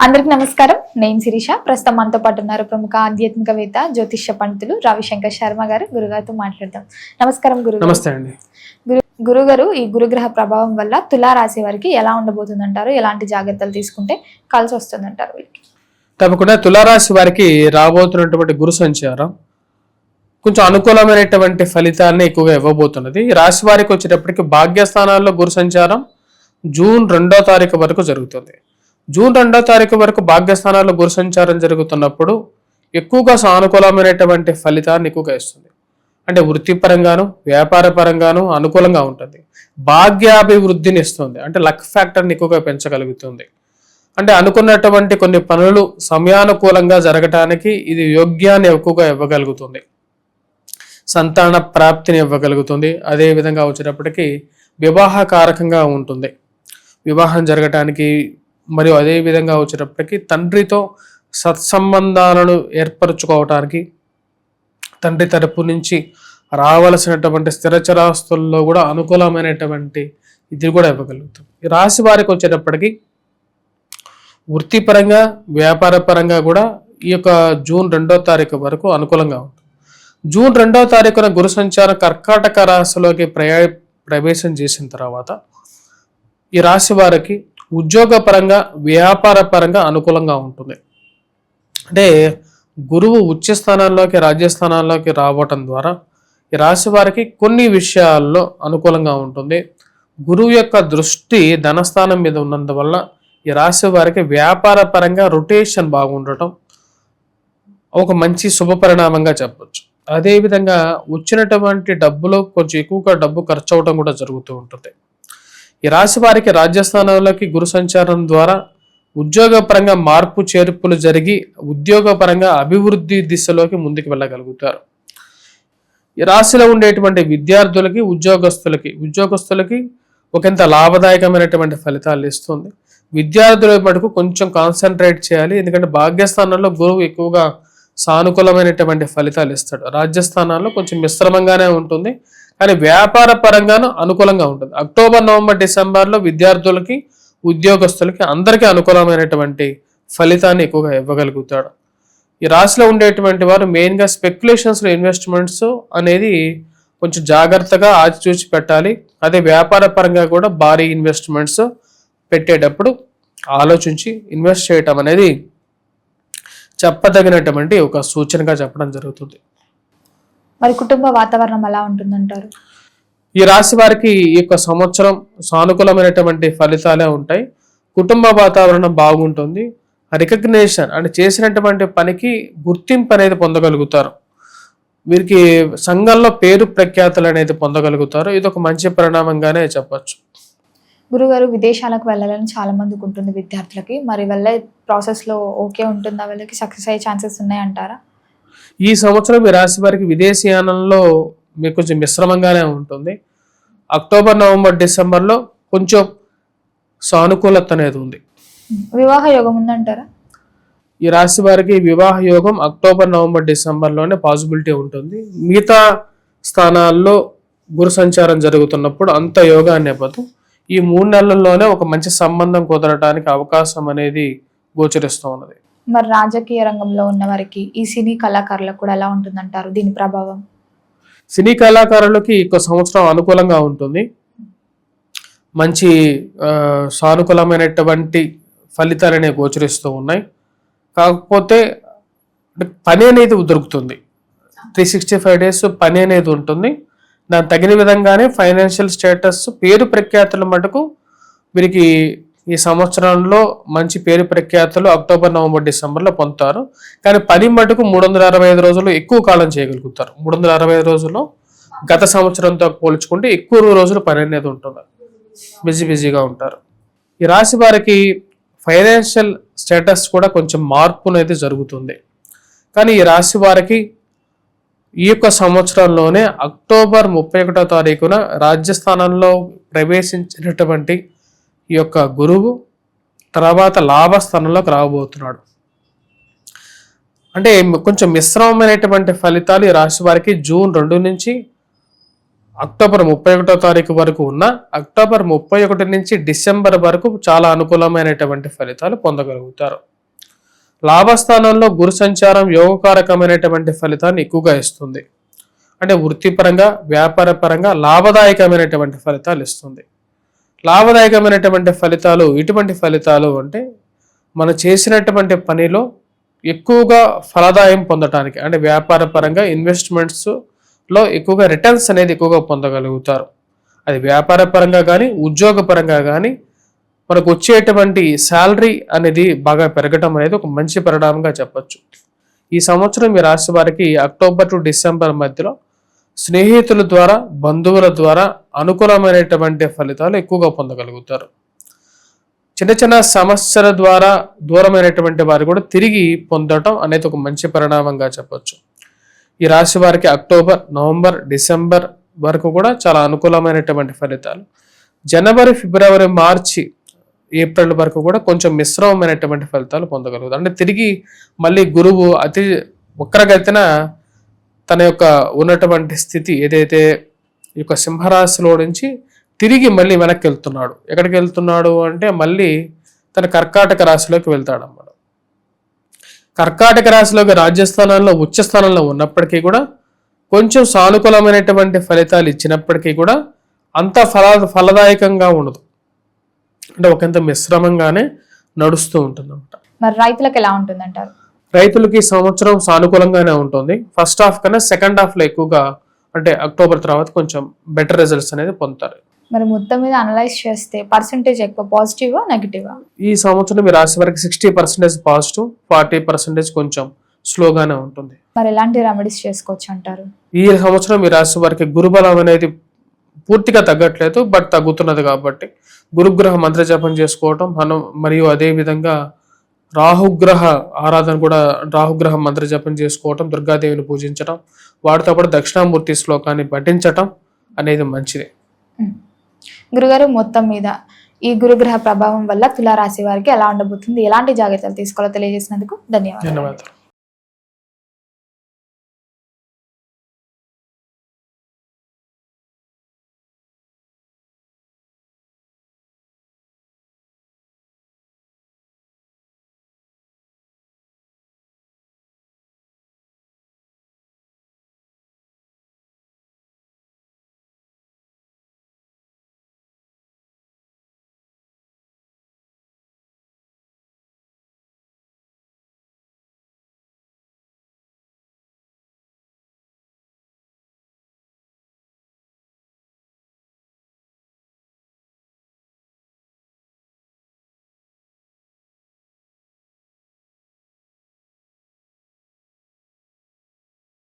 అందరికి నమస్కారం. నేను శిరీష. ప్రస్తుతం మనతో పాటు ఉన్నారు ప్రముఖ ఆధ్యాత్మికవేత్త జ్యోతిష్య పండితులు రవిశంకర్ శర్మ గారు. గురుగారితో మాట్లాడదాం. నమస్కారం గురుగారు. నమస్తే అండి. గురుగారు, ఈ గురుగ్రహ ప్రభావం వల్ల తులా రాశి వారికి ఎలా ఉండబోతుంది అంటారు? ఎలాంటి జాగ్రత్తలు తీసుకుంటే కలిసి వస్తుంది అంటారు వీళ్ళకి? తప్పకుండా తులారాశి వారికి రాబోతున్నటువంటి గురు సంచారం కొంచెం అనుకూలమైనటువంటి ఫలితాన్ని ఎక్కువగా ఇవ్వబోతున్నది. ఈ రాశి వారికి వచ్చేటప్పటికి భాగ్యస్థానాల్లో గురు సంచారం జూన్ 2వ తారీఖు వరకు జరుగుతుంది. జూన్ 2వ తారీఖు వరకు భాగ్యస్థానాల్లో గురు సంచారం జరుగుతున్నప్పుడు ఎక్కువగా సానుకూలమైనటువంటి ఫలితాన్ని ఎక్కువగా ఇస్తుంది. అంటే వృత్తిపరంగాను వ్యాపార పరంగాను అనుకూలంగా ఉంటుంది. భాగ్యాభివృద్ధిని ఇస్తుంది. అంటే లక్ ఫ్యాక్టర్ని ఎక్కువగా పెంచగలుగుతుంది. అంటే అనుకున్నటువంటి కొన్ని పనులు సమయానుకూలంగా జరగటానికి ఇది యోగ్యాన్ని ఎక్కువగా ఇవ్వగలుగుతుంది. సంతాన ప్రాప్తిని ఇవ్వగలుగుతుంది. అదేవిధంగా వచ్చేటప్పటికి వివాహకారకంగా ఉంటుంది. వివాహం జరగటానికి మరియు అదేవిధంగా వచ్చేటప్పటికి తండ్రితో సత్సంబంధాలను ఏర్పరచుకోవటానికి, తండ్రి తరపు నుంచి రావలసినటువంటి స్థిరచరాస్తుల్లో కూడా అనుకూలమైనటువంటి ఇది కూడా ఇవ్వగలుగుతుంది. ఈ రాశి వారికి వచ్చేటప్పటికి వృత్తిపరంగా వ్యాపార పరంగా కూడా ఈ యొక్క జూన్ 2వ తారీఖు వరకు అనుకూలంగా ఉంటుంది. జూన్ 2వ తారీఖున గురు సంచారం కర్కాటక రాశిలోకి ప్రవేశం చేసిన తర్వాత ఈ రాశి వారికి ఉద్యోగపరంగా వ్యాపార పరంగా అనుకూలంగా ఉంటుంది. అంటే గురువు ఉచ్చ స్థానాల్లోకి రాజ్యస్థానాల్లోకి రావటం ద్వారా ఈ రాశి వారికి కొన్ని విషయాల్లో అనుకూలంగా ఉంటుంది. గురువు యొక్క దృష్టి ధనస్థానం మీద ఉన్నందువల్ల ఈ రాశి వారికి వ్యాపార పరంగా రొటేషన్ బాగుండటం ఒక మంచి శుభ పరిణామంగా చెప్పచ్చు. అదేవిధంగా వచ్చినటువంటి డబ్బులో కొంచెం ఎక్కువగా డబ్బు ఖర్చు అవడం కూడా జరుగుతూ ఉంటుంది. ఈ రాశి వారికి రాజ్యస్థానంలోకి గురు సంచారం ద్వారా ఉద్యోగపరంగా మార్పు చేర్పులు జరిగి ఉద్యోగపరంగా అభివృద్ధి దిశలోకి ముందుకు వెళ్ళగలుగుతారు. ఈ రాశిలో ఉండేటువంటి విద్యార్థులకి ఉద్యోగస్తులకి ఒకంత లాభదాయకమైనటువంటి ఫలితాలు ఇస్తుంది. విద్యార్థుల మటుకు కొంచెం కాన్సన్ట్రేట్ చేయాలి. ఎందుకంటే భాగ్యస్థానంలో గురువు ఎక్కువగా సానుకూలమైనటువంటి ఫలితాలు ఇస్తాడు. రాజ్యస్థానాల్లో కొంచెం మిశ్రమంగానే ఉంటుంది, కానీ వ్యాపార పరంగాను అనుకూలంగా ఉంటుంది. అక్టోబర్, నవంబర్, డిసెంబర్లో విద్యార్థులకి ఉద్యోగస్తులకి అందరికీ అనుకూలమైనటువంటి ఫలితాన్ని ఎక్కువగా ఇవ్వగలుగుతాడు. ఈ రాశిలో ఉండేటువంటి వారు మెయిన్గా స్పెక్యులేషన్స్లో ఇన్వెస్ట్మెంట్స్ అనేది కొంచెం జాగ్రత్తగా ఆచిచూచి పెట్టాలి. అదే వ్యాపార పరంగా కూడా భారీ ఇన్వెస్ట్మెంట్స్ పెట్టేటప్పుడు ఆలోచించి ఇన్వెస్ట్ చేయటం అనేది చెప్పదగినటువంటి ఒక సూచనగా చెప్పడం జరుగుతుంది. మరి కుటుంబ వాతావరణం ఎలా ఉంటుందంటారు? ఈ రాశి వారికి ఈ యొక్క సంవత్సరం సానుకూలమైనటువంటి ఫలితాలే ఉంటాయి. కుటుంబ వాతావరణం బాగుంటుంది. రికగ్నేషన్ అంటే చేసినటువంటి పనికి గుర్తింపు అనేది పొందగలుగుతారు. వీరికి సంఘంలో పేరు ప్రఖ్యాతులు అనేది పొందగలుగుతారు. ఇది ఒక మంచి పరిణామంగానే చెప్పచ్చు. గురుగారు, విదేశాలకు వెళ్ళాలని చాలా మందికి ఉంటుంది విద్యార్థులకి. మరి వెళ్ళే ప్రాసెస్లో ఓకే ఉంటుందా? వాళ్ళకి సక్సెస్ అయ్యే ఛాన్సెస్ ఉన్నాయంటారా? ఈ సంవత్సరం ఈ రాశి వారికి విదేశీయానంలో మీకు కొంచెం మిశ్రమంగానే ఉంటుంది. అక్టోబర్, నవంబర్, డిసెంబర్లో కొంచెం సానుకూలత అనేది ఉంది. వివాహ యోగం ఉందంటారా? ఈ రాశి వారికి వివాహ యోగం అక్టోబర్, నవంబర్, డిసెంబర్లోనే పాసిబిలిటీ ఉంటుంది. మిగతా స్థానాల్లో గురు సంచారం జరుగుతున్నప్పుడు అంత యోగాన్ని ఇవ్వదు. ఈ 3 నెలల్లోనే ఒక మంచి సంబంధం కుదరడానికి అవకాశం అనేది గోచరిస్తూ ఉన్నది. మరి రాజకీయ రంగంలో ఉన్న వారికి, ఈ సినీ కళాకారులకు కూడా ఎలా ఉంటుందంటారు దీని ప్రభావం? సినీ కళాకారులకి ఈ సంవత్సరం అనుకూలంగా ఉంటుంది. మంచి సానుకూలమైనటువంటి ఫలితాలు అనేవి గోచరిస్తూ ఉన్నాయి. కాకపోతే పని అనేది దొరుకుతుంది. 365 days పని అనేది ఉంటుంది. దానికి తగిన విధంగానే ఫైనాన్షియల్ స్టేటస్, పేరు ప్రఖ్యాతుల మటుకు వీరికి ఈ సంవత్సరంలో మంచి పేరు ప్రఖ్యాతులు అక్టోబర్, నవంబర్, డిసెంబర్లో పొందుతారు. కానీ పని మటుకు 365 రోజులు ఎక్కువ కాలం చేయగలుగుతారు. 365 రోజుల్లో గత సంవత్సరంతో పోల్చుకుంటే ఎక్కువ రోజులు పని అనేది ఉంటుంది. బిజీగా ఉంటారు. ఈ రాశి వారికి ఫైనాన్షియల్ స్టేటస్ కూడా కొంచెం మార్పు అనేది జరుగుతుంది. కానీ ఈ రాశి వారికి ఈ యొక్క సంవత్సరంలోనే అక్టోబర్ 31వ తారీఖున రాజ్యస్థానంలో ప్రవేశించినటువంటి ఈ యొక్క గురువు తర్వాత లాభస్థానంలోకి రాబోతున్నాడు. అంటే కొంచెం మిశ్రమమైనటువంటి ఫలితాలు ఈ రాశి వారికి జూన్ 2 నుంచి అక్టోబర్ 31వ తారీఖు వరకు ఉన్న అక్టోబర్ 31 నుంచి డిసెంబర్ వరకు చాలా అనుకూలమైనటువంటి ఫలితాలు పొందగలుగుతారు. లాభస్థానంలో గురు సంచారం యోగకారకమైనటువంటి ఫలితాన్ని ఎక్కువగా ఇస్తుంది. అంటే వృత్తిపరంగా వ్యాపార పరంగా లాభదాయకమైనటువంటి ఫలితాలు ఇస్తుంది. లాభదాయకమైనటువంటి ఫలితాలు ఇటువంటి ఫలితాలు అంటే మనం చేసినటువంటి పనిలో ఎక్కువగా ఫలదాయం పొందటానికి, అంటే వ్యాపార పరంగా ఇన్వెస్ట్మెంట్స్లో ఎక్కువగా రిటర్న్స్ అనేది ఎక్కువగా పొందగలుగుతారు. అది వ్యాపార పరంగా కానీ ఉద్యోగ పరంగా కానీ మనకు వచ్చేటువంటి శాలరీ అనేది బాగా పెరగడం అనేది ఒక మంచి పరిణామంగా చెప్పచ్చు. ఈ సంవత్సరం ఈ రాశి వారికి అక్టోబర్ టు డిసెంబర్ మధ్యలో స్నేహితుల ద్వారా బంధువుల ద్వారా అనుకూలమైనటువంటి ఫలితాలు ఎక్కువగా పొందగలుగుతారు. చిన్న చిన్న సమస్యల ద్వారా దూరమైనటువంటి వారు కూడా తిరిగి పొందడం అనేది ఒక మంచి పరిణామంగా చెప్పచ్చు. ఈ రాశి వారికి అక్టోబర్, నవంబర్, డిసెంబర్ వరకు కూడా చాలా అనుకూలమైనటువంటి ఫలితాలు. జనవరి, ఫిబ్రవరి, మార్చి, ఏప్రిల్ వరకు కూడా కొంచెం మిశ్రమమైనటువంటి ఫలితాలు పొందగలుగుతారు. అంటే తిరిగి మళ్ళీ గురువు అతి వక్రగతిన తన యొక్క ఉన్నటువంటి స్థితి ఏదైతే ఈ యొక్క సింహరాశిలో నుంచి తిరిగి మళ్ళీ వెనక్కి వెళ్తున్నాడు. ఎక్కడికి వెళ్తున్నాడు అంటే మళ్ళీ తన కర్కాటక రాశిలోకి వెళ్తాడు అన్నమాట. కర్కాటక రాశిలోకి రాజ్యస్థానంలో ఉచ్చస్థానంలో ఉన్నప్పటికీ కూడా కొంచెం సానుకూలమైనటువంటి ఫలితాలు ఇచ్చినప్పటికీ కూడా అంత ఫలదాయకంగా ఉండదు. అంటే ఒకంత మిశ్రమంగానే నడుస్తూ ఉంటుంది అన్నమాట. మరి రైతులకు ఎలా ఉంటుంది అంటారు? రైతులకి ఈ సంవత్సరం సానుకూలంగానే ఉంటుంది. ఫస్ట్ హాఫ్ కన్నా సెకండ్ హాఫ్ లో ఎక్కువగా, అంటే అక్టోబర్ తర్వాత కొంచెం బెటర్ రిజల్ట్స్ అనేది పొందుతారు. మరి మొత్తం మీద అనలైజ్ చేస్తే పర్సెంటేజ్ ఎక్కువ పాజిటివా నెగిటివా? ఈ సంవత్సరం మీ రాశి వారికి 60% పాజిటివ్, 40% కొంచెం స్లోగానే ఉంటుంది. మరి ఎలాంటి రెమెడీస్ చేసుకోవచ్చు అంటారు? ఈ సంవత్సరం మీ రాశి వారికి గురుబలం అనేది పూర్తిగా తగ్గట్లేదు, బట్ తగ్గుతున్నది కాబట్టి గురుగ్రహ మంత్ర జపం చేసుకోవటం మరియు అదే విధంగా రాహుగ్రహ ఆరాధన కూడా, రాహుగ్రహ మంత్ర జపం చేసుకోవటం, దుర్గాదేవిని పూజించటం, వాటితో పాటు దక్షిణామూర్తి శ్లోకాన్ని పఠించటం అనేది మంచిది. గురుగారు, మొత్తం మీద ఈ గురుగ్రహ ప్రభావం వల్ల తులారాశి వారికి ఎలా ఉండబోతుంది, ఎలాంటి జాగ్రత్తలు తీసుకోవాలో తెలియజేసినందుకు ధన్యవాదాలు.